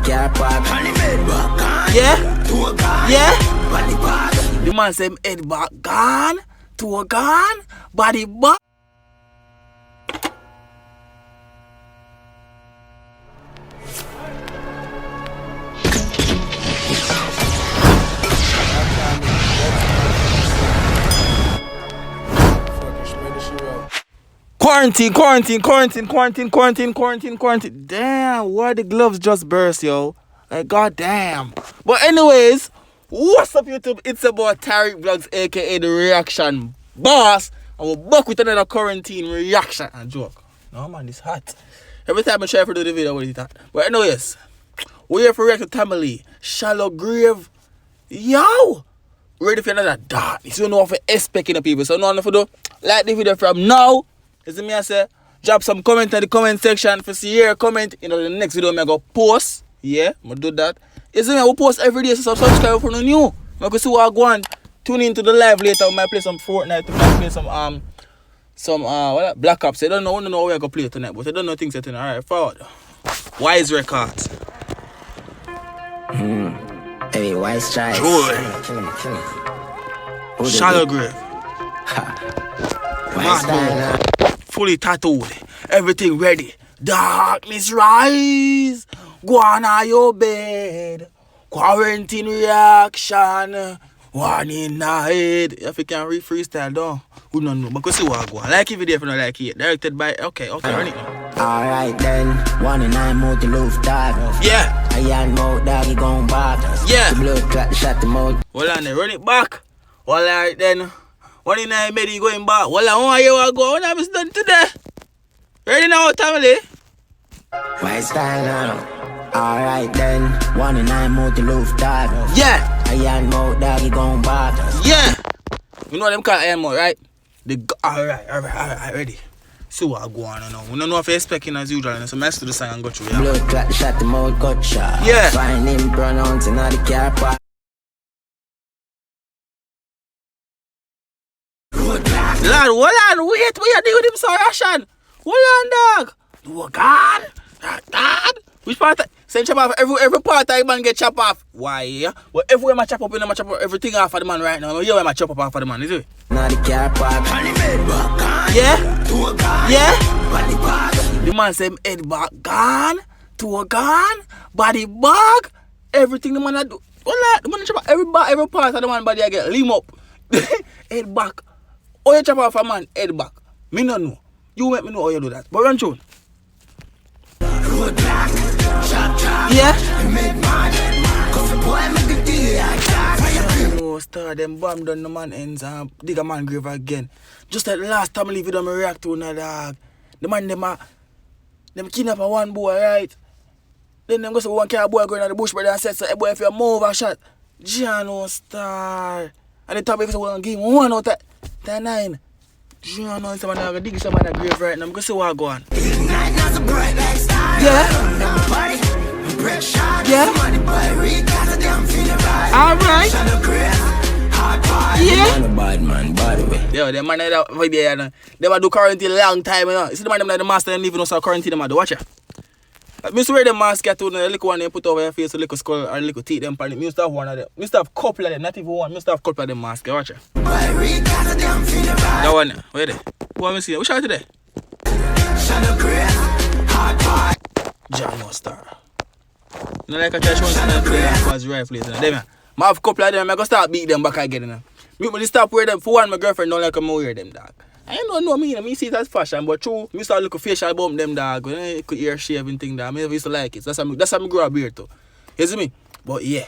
car park. Yeah? Yeah? The man say head back gone, toe gone, body back. Quarantine. Damn, why the gloves just burst, yo? Like, goddamn. But anyways, what's up, YouTube? It's about Tyrekevlogs, aka the reaction boss. And we're back with another quarantine reaction. And joke. No, man, it's hot. Every time I try to do the video, what is that? But anyways, we're here for react to Tamale. Shallow Grave. Yo! Ready for another darkness. You know what for expecting the people. So, no one for do. Like the video from now. You see me, I say, drop some comment in the comment section for see your comment. You know, the next video I'm going to post. Yeah, I'm going to do that. You see me, I will post every day, so subscribe for the new. I can see what I go on. Tune into the live later. I might play some Fortnite. I might play some Black Ops. I don't know how we're going to play tonight, but I don't know things tonight. Alright, forward. Wise Records. Hey, Wise Strikes. Kill him. Shallow Grave. Fully tattooed. Everything ready. Darkness rise. Go on your bed. Quarantine reaction. One in the head. If you can freestyle though, we don't know. Because see what I go. Like if you if you don't like it. Directed by okay, run it. Alright then. 1 in 9 mode the roof dog. Yeah. I ain't mode dog, he gon' back. Yeah. The blood clot shot the mode. Hold on then, run it back. Alright then. 1 in 9 made going back. Well, I want you to go. What have you done today? Ready now, Tamale? My style now. Alright then. 1 in 9 mode the roof dog. Yeah. Iron mode dog, he gon' back. Yeah. You know what them call iron mode, right? Alright, ready. See what I go on now. We don't know if you're expecting as usual. So let's do the song and go through. Yeah? Blood clot shot the mode cut shot. Yeah. Find him pronouncing the car park. Lad, hold on, wait, we are doing him so ration. Hold on, dog. Oh, God. Which part? Send chop off every part of the man get chop off. Why? Well, everywhere I chop up, I chop up everything off of the man right now. You know I chop up off of the man, is it? Now the car park. Yeah? Yeah? The man say head back gone, toe gone, body back, everything the man a do. Hold the man chop off every part of the man body I get limb up. Head back. Oh, you chop off a man head back. Me no know. You make me know how you do that. But run through. Yeah? Oh, star them bomb down the man ends and dig a man grave again. Just like the last time I leave it on my react to another dog. The man them kidnap a one boy, right? Then them go say one car boy going on the bush brother and said, so hey boy, if you move a shot, Giano star. And the topic is we're gonna give him 1 out of 9. Giano is someone that gonna dig someone that grave right now. I'm gonna see what go on. Yeah. Yeah. Alright. Yeah. Yo, the man that video, they do quarantine long time, you know. You see the man that the master them even know so quarantine them do watch it. I used to wear the mask at the little one they put over your face, a little skull or a little teeth them pan it. I used to have one of them. I used to have a couple of them, not even one. I used to have a couple of them masks, watch it. That one, where there? Who am I seeing? Which shot today? Jano Star. You know, like I try to show them play that was rifle. I have a couple of them, I'm going to start beating them back again. You know? Me stop wearing them. For one, my girlfriend don't like them wear them, dog. I don't know me, I see it as fashion, but true, I start looking facial bump them, dog. You could ear shaving thing, dog. I used to like it. That's how I grow a beard, too. You see me? But yeah,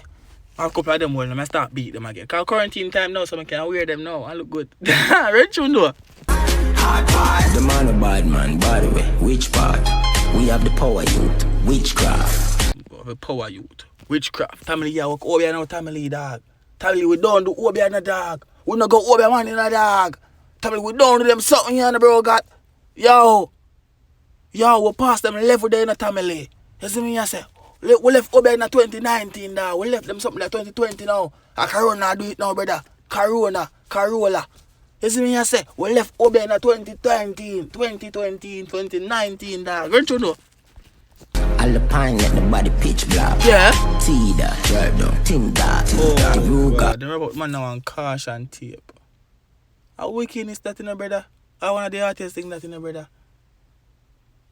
I have a couple of them wearing them, I start beating them again. Because quarantine time now, so I can wear them now. I look good. Red tune, though. The man a bad man, by the way, which part? We have the power youth, witchcraft. The power youth, witchcraft. Family, yeah, walk over now, family, dog. Family, we don't do over in the dog. We not go over man in the dog. Family, we don't do them something here, bro, got. Yo, we pass them level there in the family. You see me, I say, we left over in the 2019, dog. We left them something like 2020 now. A Corona do it now, brother. Corolla. You see me, I say, we left over in 2019, 2019, dog. Don't you know? All the pine let the body pitch black. Yeah. Tida, drive down, Tinda, Oh, Ruga. the robot man now on caution tape. How wicked is that in a brother? I one of the artists think that in a brother.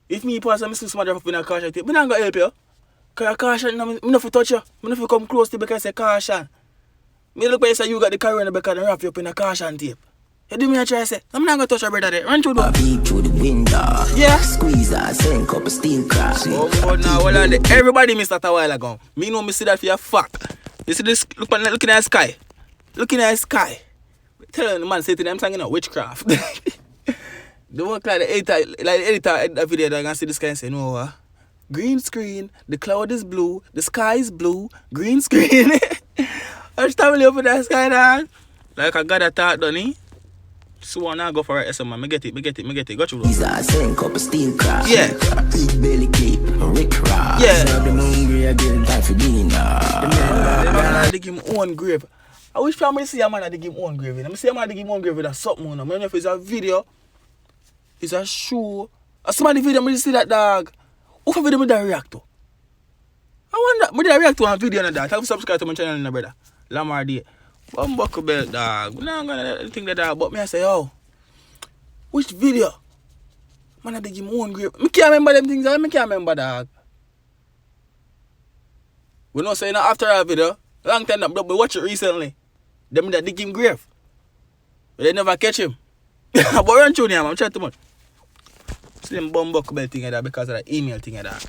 If me pass and I see somebody up in a caution tape, I don't gonna help you. Cause caution, I'm not for touch you. I'm not for come close to you because I say caution. Me look like you got the car in the back and wrap you up in a caution tape. You do me a try say, I'm not gonna touch your brother there. Run through the Peek through the window. Yeah. Squeeze that same cup of steel crack. Oh, now, hold on. Everybody missed that a while ago. Me know me see that for a fact. You see this, looking at the sky. Looking at the sky. Tell the man, say to them, I'm saying, witchcraft. The one like the editor in the video, they're going to see this guy and say, no, green screen, the cloud is blue, the sky is blue, green screen. I just tell me up in that sky, dog. Like I got a thought, don't he? So I now go for it, man. Me get it. Got you, bro. These are same cup of steel crack. Yeah. Big belly clip, Rick Ross. Yeah. Serve them hungry again, time for dinner. The man dig him own grave. I wish family see a man dig him own grave. I see a man dig him own grave with something on him. I don't know if it's a video, it's a show. I see the video, I see that dog. What video did I react to? I wonder, did I react to one video on that? Have subscribe to my channel, brother. Lamar D. Buckle belt, dog. We're not gonna think that dog, but me I say, oh, which video? Man, I dig him own grave. I can't remember them things, I can't remember, dog. We not saying after that video, long time that, but we watch it recently. Them that dig him grave. But they never catch him. But run through him, I'm trying too much. See them buckle belt thing that because of that email thing that.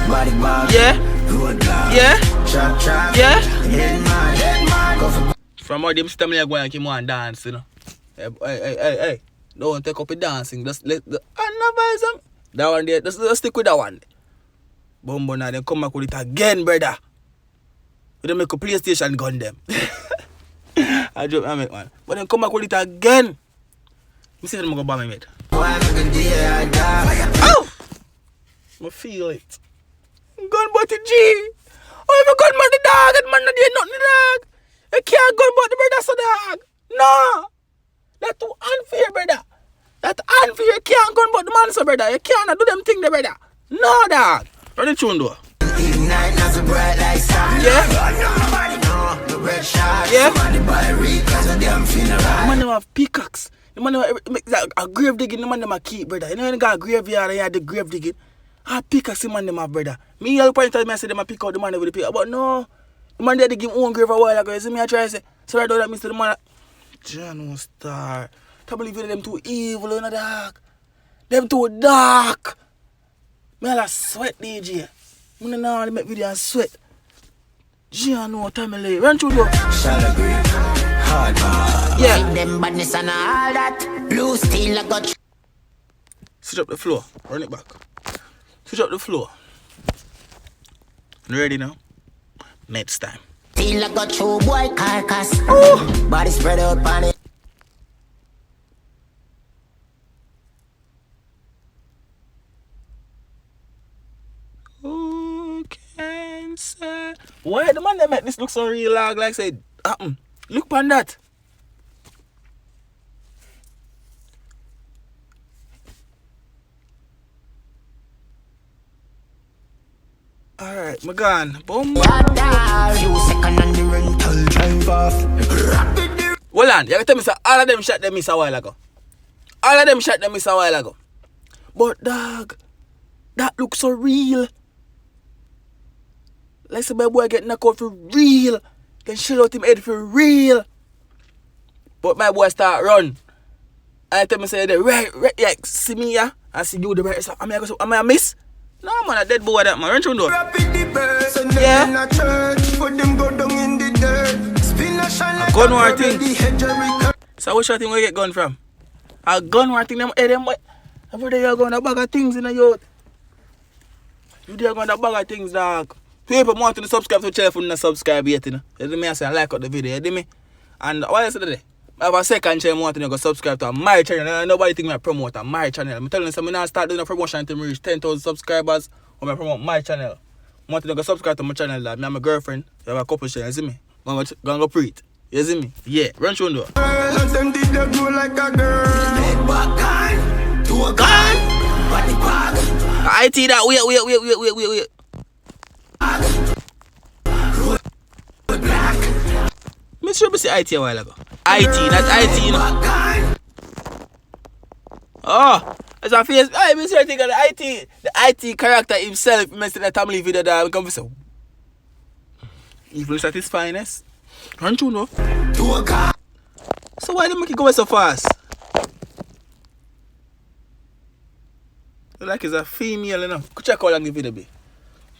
Body bag. Yeah. Roadblock. Yeah. Trap. Yeah. Head man. From all them system I go and keep on dance, you know. Hey. Don't take up a dancing. Just let the another that one there. Just stick with that one. Bumbo now then come back with it again, brother. We don't make a PlayStation gun them. I joke, I make man. But then come back with it again. Me see them go bomb me mate. Oh! I feel it. Gun but the G. Oh, if a gun but the dog, and man not there nothing the dog. You can't gun but the brother so dog. No. That's too unfair, brother. That's unfair. You can't gun but the man so brother. You can't do them thing the brother. No dog. Run the tune though. Yeah. Yeah. The man them have pickaxe. The man them have a grave digging. The man them have keep, brother. You know when you got a graveyard and you have the grave digging. I pickaxe the man them have, brother. Me all point time I say them a pick out the man with the pick. But no. The man there they give own grave a while ago. You see me I try to say. So I do that Mr. The man. John Star. I believe them too evil, you know, dog. Them too dark. Me all a sweat, DJ. I don't know how to make video and sweat. Gia know time I lay. Run through though. Shall agree. Hard man. Yeah. Them badness and all that. Blue steel I got. Switch up the floor. Run it back. Switch up the floor. You ready now? Next time. Steel I got true boy carcass. Oh. Body spread out on it. Who can say? Why the man that make this look so real like said, look upon that. Alright, my gun. Boom. Hold on, you can tell me, sir, all of them shot them miss a while ago. All of them shot them miss a while ago. But dog, that looks so real. Like say my boy get knocked out for real. Then shell out him head for real. But my boy start run. I tell me say right, yeah, see me yeah, and see you the right. So am I miss? No man, a dead boy that man. Run through door. Yeah. A gun war thing. So which thing where you get gun from? A gun war thing them boy. Every day you go on a bag of things in the youth. You there go on a bag of things, dog. People want to subscribe to the channel, not subscribe yet, you know. You know me, I say I like out the video, you know me. And what I said today, I have a second channel want to go subscribe to my channel. And nobody think I promote on my channel. I'm telling you, so I'm not start doing a promotion until I reach 10,000 subscribers. When I promote my channel. I want to go subscribe to my channel. Like, me and my girlfriend, we have a couple channels, you see me? I'm going to preach. You see me? Yeah, run through the door. I see that, wait. sure we see IT a while ago. IT, not IT, you know. Oh, as a face, I miss her think of the IT character himself, Mr. the family video that we come to say. Evil is at his finest. Aren't you know? So why do you make it go so fast? Like it's a female, you know. Could check how long the video be?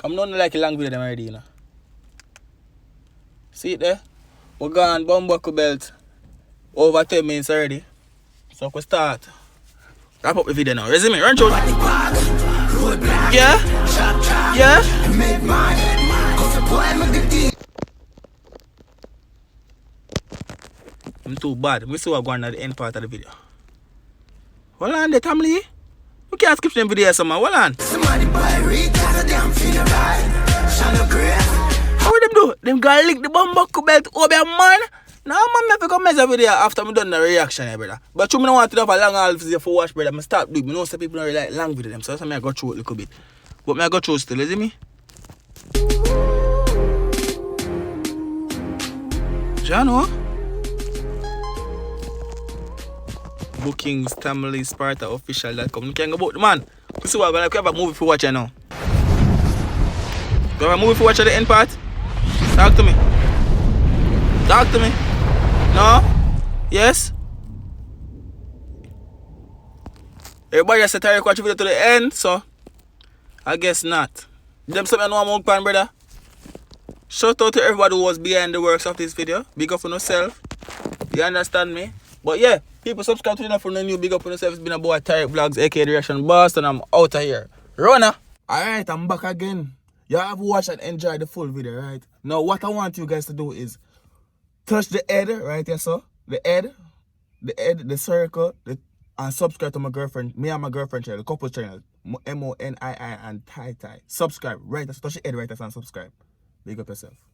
I'm not like a long video them already, you know. See it there? We're gone, bumbuckle belt. Over 10 minutes already. So we start. Wrap up the video now. Resume, run through. Yeah? Yeah? I'm too bad. We see what's going on at the end part of the video. Hold on there, family. We can't skip them videos, somehow. Hold on. How them do? Them gonna lick the bumbuckle belt over your man? Now, man, I come measure video after I done the reaction, brother. But you don't want to have a long half video for watch, brother. I start doing. I know some people don't really like long video them, so that's why I go through it a little bit. But I go through still, you see me? Jano? Bookings, Tamale, Sparta, official.com. You can't go about the man. You see what I'm going to have a movie for watch now. You have a movie for watch at the end part? Talk to me. Talk to me. No? Yes? Everybody has to Tyrekejt watch the video to the end, so I guess not. Them something I know I'm on pan, brother. Shout out to everybody who was behind the works of this video. Big up on yourself. You understand me? But yeah, people subscribe to the channel for the new. Big up on yourself. It's been a boy Tyrekevlogs, aka The Reaction Boss, and I'm out of here. Runner. Alright, I'm back again. You have watched and enjoyed the full video, right? Now what I want you guys to do is touch the head right here, so the head, the circle, and subscribe to my girlfriend, me and my girlfriend channel, the couple channel, MONII and Tyrekejt. Subscribe right there, so touch the head right there and subscribe. Big up yourself.